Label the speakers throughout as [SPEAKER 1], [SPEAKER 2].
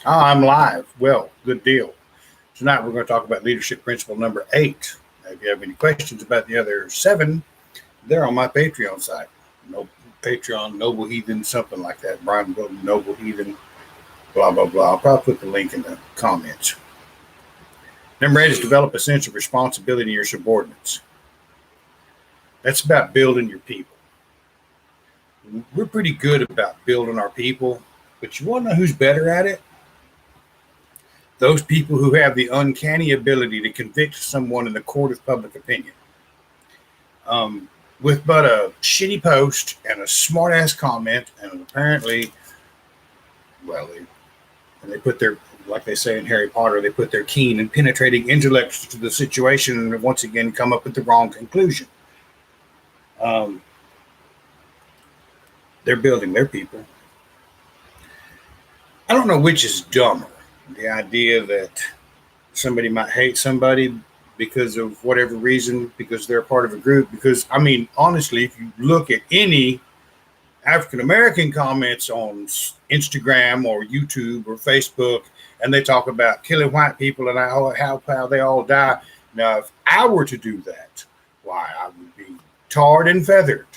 [SPEAKER 1] I'm live. Well, good deal. Tonight we're going to talk about leadership principle number 8. If you have any questions about the other 7, they're on my Patreon site. No Patreon, Noble Heathen, something like that. Bryan, Wilton, Noble Heathen, blah, blah, blah. I'll probably put the link in the comments. Number 8 is develop a sense of responsibility in your subordinates. That's about building your people. We're pretty good about building our people, but you want to know who's better at it? Those people who have the uncanny ability to convict someone in the court of public opinion. With but a shitty post and a smart-ass comment, and apparently, well, they put their, like they say in Harry Potter, they put their keen and penetrating intellect to the situation and once again come up with the wrong conclusion. They're building their people. I don't know which is dumber. The idea that somebody might hate somebody because of whatever reason, because they're part of a group. Because, I mean, honestly, if you look at any African-American comments on Instagram or YouTube or Facebook, and they talk about killing white people and how they all die. Now, if I were to do that, why, I would be tarred and feathered.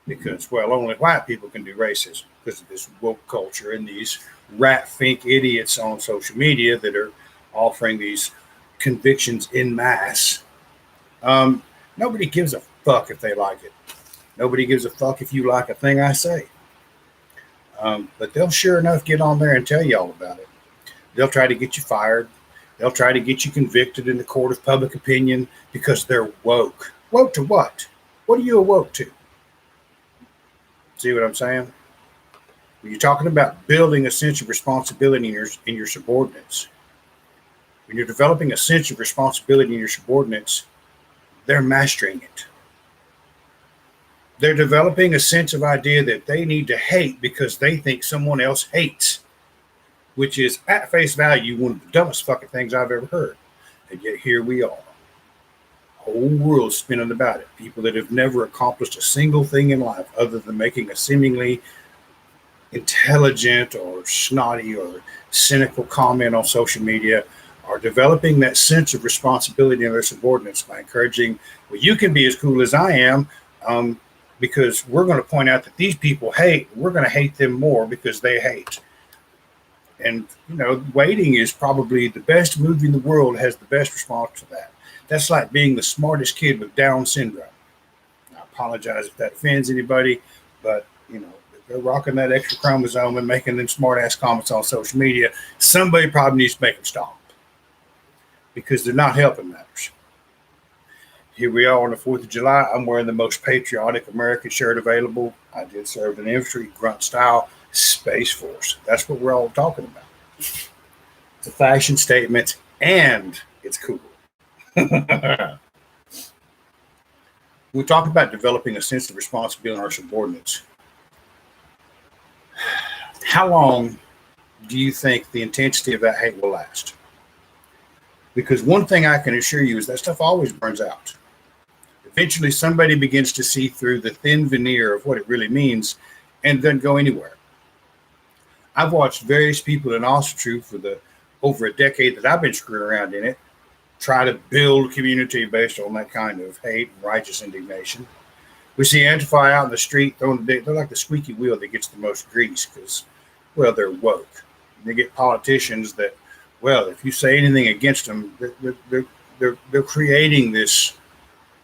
[SPEAKER 1] Because, well, only white people can do racism because of this woke culture and these rat-fink idiots on social media that are offering these convictions in mass. Nobody gives a fuck if they like it. Nobody gives a fuck if you like a thing I say. But they'll sure enough get on there and tell you all about it. They'll try to get you fired. They'll try to get you convicted in the court of public opinion because they're woke. Woke to what? What are you awoke to? See what I'm saying? When you're talking about building a sense of responsibility in your subordinates, when you're developing a sense of responsibility in your subordinates, they're mastering it. They're developing a sense of idea that they need to hate because they think someone else hates, which is at face value one of the dumbest fucking things I've ever heard. And yet here we are. Whole world spinning about it. People that have never accomplished a single thing in life other than making a seemingly intelligent or snotty or cynical comment on social media are developing that sense of responsibility in their subordinates by encouraging, well, you can be as cool as I am because we're going to point out that these people hate. We're going to hate them more because they hate. And, you know, waiting is probably the best movie in the world, has the best response to that. That's like being the smartest kid with Down syndrome. I apologize if that offends anybody, but, you know, if they're rocking that extra chromosome and making them smart-ass comments on social media, somebody probably needs to make them stop because they're not helping matters. Here we are on the 4th of July. I'm wearing the most patriotic American shirt available. I did serve in the infantry, grunt style, Space Force. That's what we're all talking about. It's a fashion statement, and it's cool. We talk about developing a sense of responsibility in our subordinates. How long do you think the intensity of that hate will last? Because one thing I can assure you is that stuff always burns out. Eventually, somebody begins to see through the thin veneer of what it really means and doesn't go anywhere. I've watched various people in Austin Troop for over a decade that I've been screwing around in it, try to build community based on that kind of hate and righteous indignation. We see Antifa out in the street, they're like the squeaky wheel that gets the most grease because, well, they're woke. They get politicians that, well, if you say anything against them, they're creating this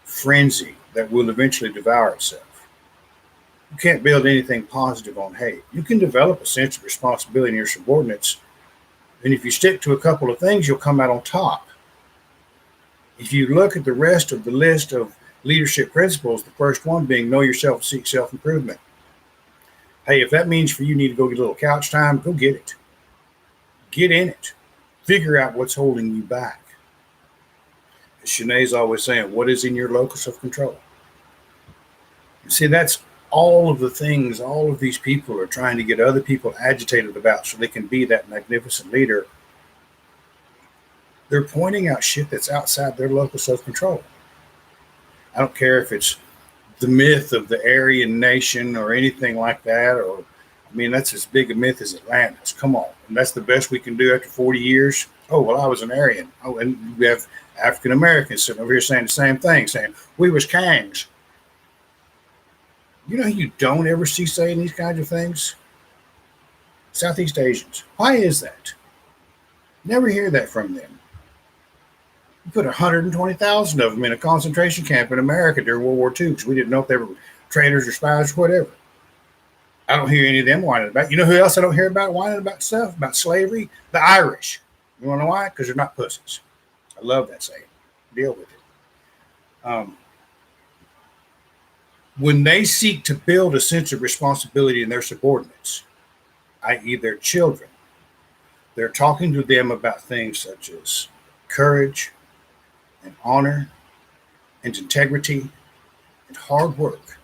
[SPEAKER 1] frenzy that will eventually devour itself. You can't build anything positive on hate. You can develop a sense of responsibility in your subordinates, and if you stick to a couple of things, you'll come out on top. If you look at the rest of the list of leadership principles, the first one being know yourself, seek self-improvement. Hey, if that means for you need to go get a little couch time, go get it. Get in it. Figure out what's holding you back. As Shanae's always saying, what is in your locus of control? You see, that's all of the things all of these people are trying to get other people agitated about so they can be that magnificent leader. They're pointing out shit that's outside their locus of control. I don't care if it's the myth of the Aryan nation or anything like that, or I mean, that's as big a myth as Atlantis. Come on. And that's the best we can do after 40 years. Oh, well, I was an Aryan. Oh, and we have African Americans sitting over here saying the same thing, saying, we was Kangs. You know who you don't ever see saying these kinds of things? Southeast Asians. Why is that? Never hear that from them. You put 120,000 of them in a concentration camp in America during World War II because we didn't know if they were traitors or spies or whatever. I don't hear any of them whining about it. You know who else I don't hear about whining about stuff, about slavery? The Irish. You want to know why? Because they're not pussies. I love that saying. Deal with it. When they seek to build a sense of responsibility in their subordinates, i.e. their children, they're talking to them about things such as courage and honor and integrity and hard work.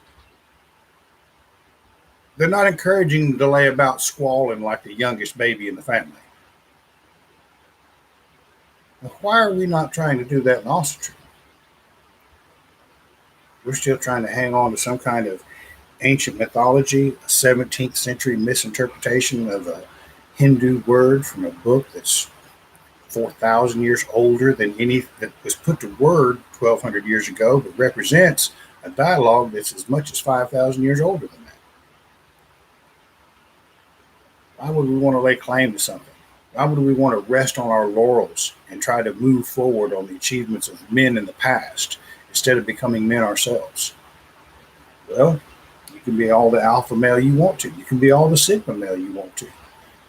[SPEAKER 1] They're not encouraging them to lay about squalling like the youngest baby in the family. Now, why are we not trying to do that in Austria? We're still trying to hang on to some kind of ancient mythology, a 17th century misinterpretation of a Hindu word from a book that's 4,000 years older than any that was put to word 1,200 years ago, but represents a dialogue that's as much as 5,000 years older than that. Why would we want to lay claim to something? Why would we want to rest on our laurels and try to move forward on the achievements of men in the past instead of becoming men ourselves? Well, you can be all the alpha male you want to. You can be all the sigma male you want to.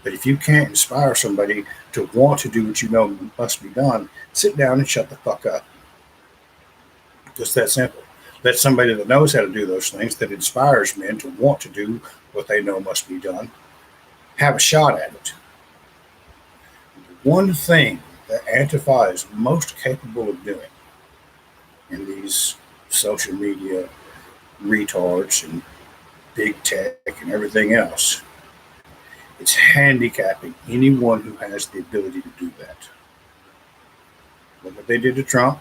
[SPEAKER 1] But if you can't inspire somebody to want to do what you know must be done, sit down and shut the fuck up. Just that simple. Let somebody that knows how to do those things, that inspires men to want to do what they know must be done, have a shot at it. The one thing that Antifa is most capable of doing in these social media retards and big tech and everything else, it's handicapping anyone who has the ability to do that. Look what they did to Trump.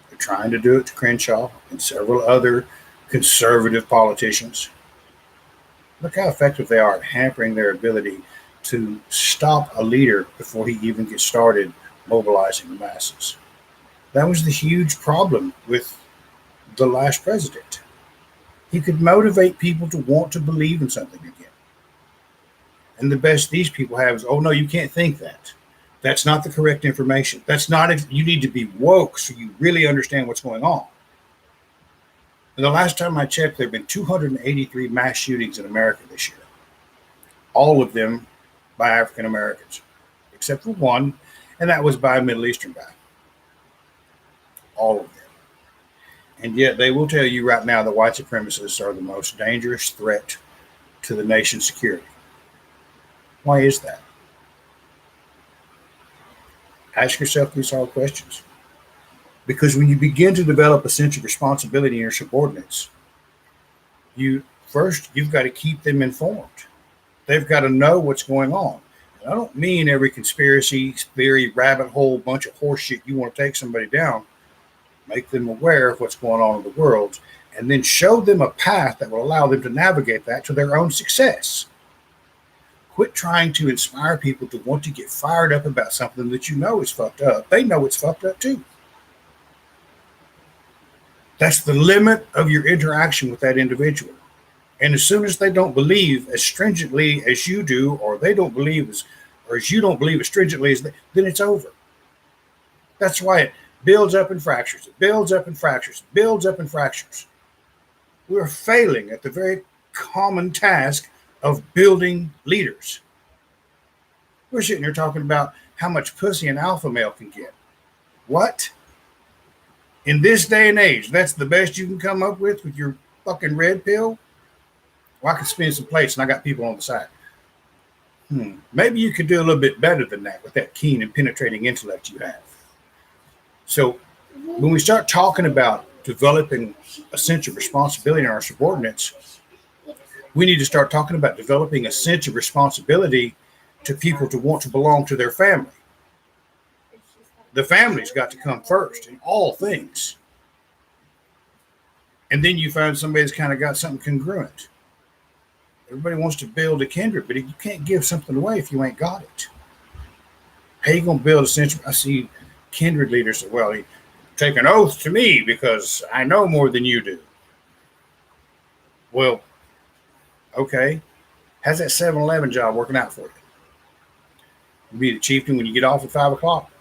[SPEAKER 1] They're trying to do it to Crenshaw and several other conservative politicians. Look how effective they are at hampering their ability to stop a leader before he even gets started mobilizing the masses. That was the huge problem with the last president. He could motivate people to want to believe in something again. And the best these people have is, oh, no, you can't think that. That's not the correct information. That's not, you need to be woke so you really understand what's going on. And the last time I checked, there have been 283 mass shootings in America this year. All of them by African Americans, except for one, and that was by a Middle Eastern guy. All of them. And yet they will tell you right now that white supremacists are the most dangerous threat to the nation's security. Why is that? Ask yourself these hard questions. Because when you begin to develop a sense of responsibility in your subordinates, you've got to keep them informed. They've got to know what's going on. And I don't mean every conspiracy theory, rabbit hole, bunch of horseshit you want to take somebody down. Make them aware of what's going on in the world, and then show them a path that will allow them to navigate that to their own success. Quit trying to inspire people to want to get fired up about something that you know is fucked up. They know it's fucked up too. That's the limit of your interaction with that individual. And as soon as they don't believe as stringently as you do, or they don't believe as you don't believe as stringently as they, then it's over. That's why it builds up and fractures. It builds up and fractures. It builds up and fractures. We're failing at the very common task of building leaders. We're sitting here talking about how much pussy an alpha male can get. What? In this day and age, that's the best you can come up with your fucking red pill? Well, I could spin some plates and I got people on the side. Maybe you could do a little bit better than that with that keen and penetrating intellect you have. So when we start talking about developing a sense of responsibility in our subordinates, we need to start talking about developing a sense of responsibility to people to want to belong to their family. The family's got to come first in all things. And then you find somebody that's kind of got something congruent. Everybody wants to build a kindred, but you can't give something away if you ain't got it. How you gonna build a century? I see kindred leaders say, well, take an oath to me because I know more than you do. Well, okay. How's that 7-Eleven job working out for you? You be the chieftain when you get off at 5 o'clock.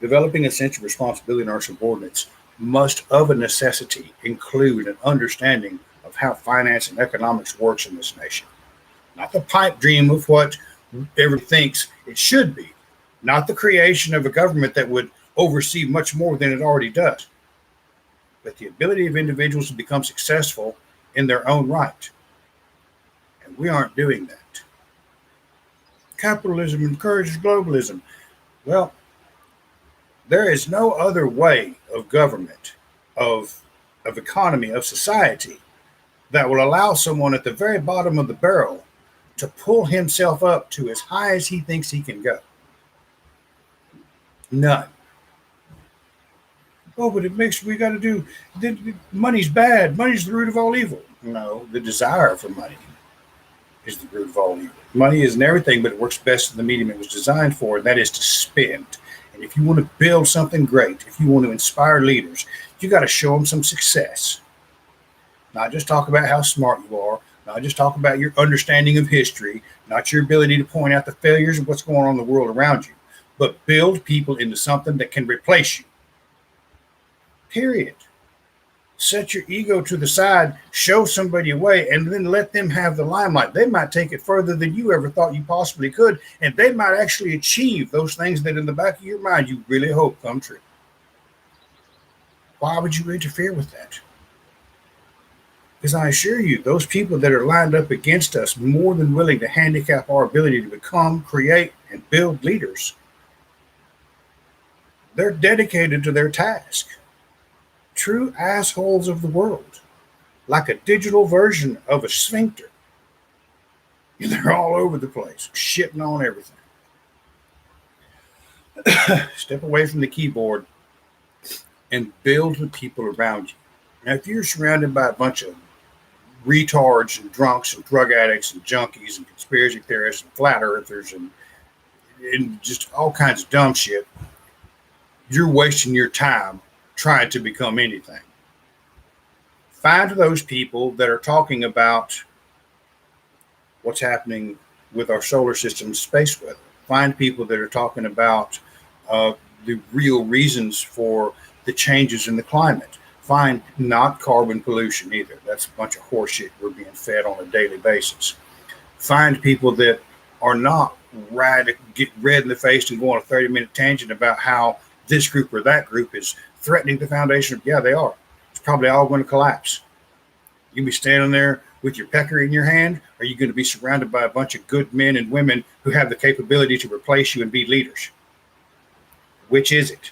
[SPEAKER 1] Developing a sense of responsibility in our subordinates must of a necessity include an understanding of how finance and economics works in this nation. Not the pipe dream of what everyone thinks it should be. Not the creation of a government that would oversee much more than it already does. But the ability of individuals to become successful in their own right. And we aren't doing that. Capitalism encourages globalism. Well, there is no other way of government, of economy, of society that will allow someone at the very bottom of the barrel to pull himself up to as high as he thinks he can go. None. Oh, but we got to do, money's bad. Money's the root of all evil. No, the desire for money is the root of all evil. Money isn't everything, but it works best in the medium it was designed for, and that is to spend. And if you want to build something great, if you want to inspire leaders, you got to show them some success. Not just talk about how smart you are, not just talk about your understanding of history, not your ability to point out the failures of what's going on in the world around you, but build people into something that can replace you. Period. Set your ego to the side, show somebody a way, and then let them have the limelight. They might take it further than you ever thought you possibly could, and they might actually achieve those things that in the back of your mind you really hope come true. Why would you interfere with that? Because I assure you, those people that are lined up against us, more than willing to handicap our ability to become, create, and build leaders, they're dedicated to their task. True assholes of the world, like a digital version of a sphincter. They're all over the place, shitting on everything. Step away from the keyboard and build the people around you. Now, if you're surrounded by a bunch of retards and drunks and drug addicts and junkies and conspiracy theorists and flat earthers and just all kinds of dumb shit, you're wasting your time trying to become anything. Find those people that are talking about what's happening with our solar system's space weather. Find people that are talking about the real reasons for the changes in the climate. Find not carbon pollution either. That's a bunch of horseshit we're being fed on a daily basis. Find people that are not get red in the face and go on a 30-minute tangent about how this group or that group is threatening the foundation. Yeah, they are. It's probably all going to collapse. You can be standing there with your pecker in your hand, or are you going to be surrounded by a bunch of good men and women who have the capability to replace you and be leaders? Which is it?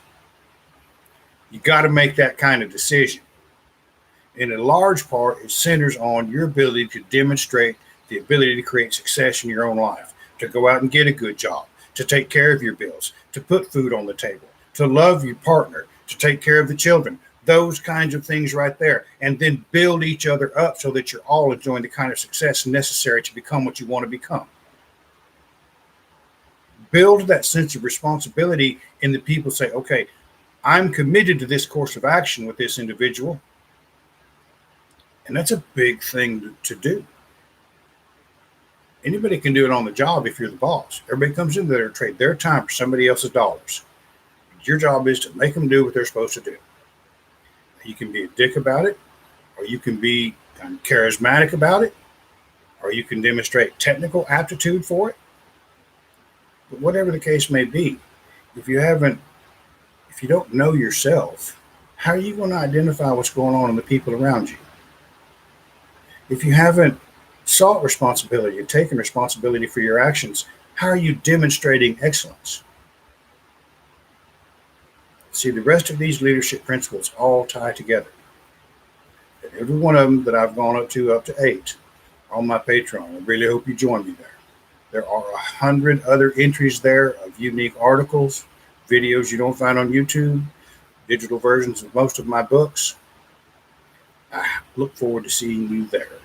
[SPEAKER 1] You got to make that kind of decision. And in large part, it centers on your ability to demonstrate the ability to create success in your own life, to go out and get a good job, to take care of your bills, to put food on the table, to love your partner, to take care of the children, those kinds of things right there, and then build each other up so that you're all enjoying the kind of success necessary to become what you want to become. Build that sense of responsibility in the people. Say, okay, I'm committed to this course of action with this individual. And that's a big thing to do. Anybody can do it on the job if you're the boss. Everybody comes in there to trade their time for somebody else's dollars. Your job is to make them do what they're supposed to do. You can be a dick about it, or you can be kind of charismatic about it, or you can demonstrate technical aptitude for it. But whatever the case may be, if you don't know yourself, how are you going to identify what's going on in the people around you? If you haven't sought responsibility and taken responsibility for your actions, how are you demonstrating excellence? See, the rest of these leadership principles all tie together. And every one of them that I've gone up to 8 on my Patreon. I really hope you join me there. There are 100 other entries there of unique articles, videos you don't find on YouTube, digital versions of most of my books. I look forward to seeing you there.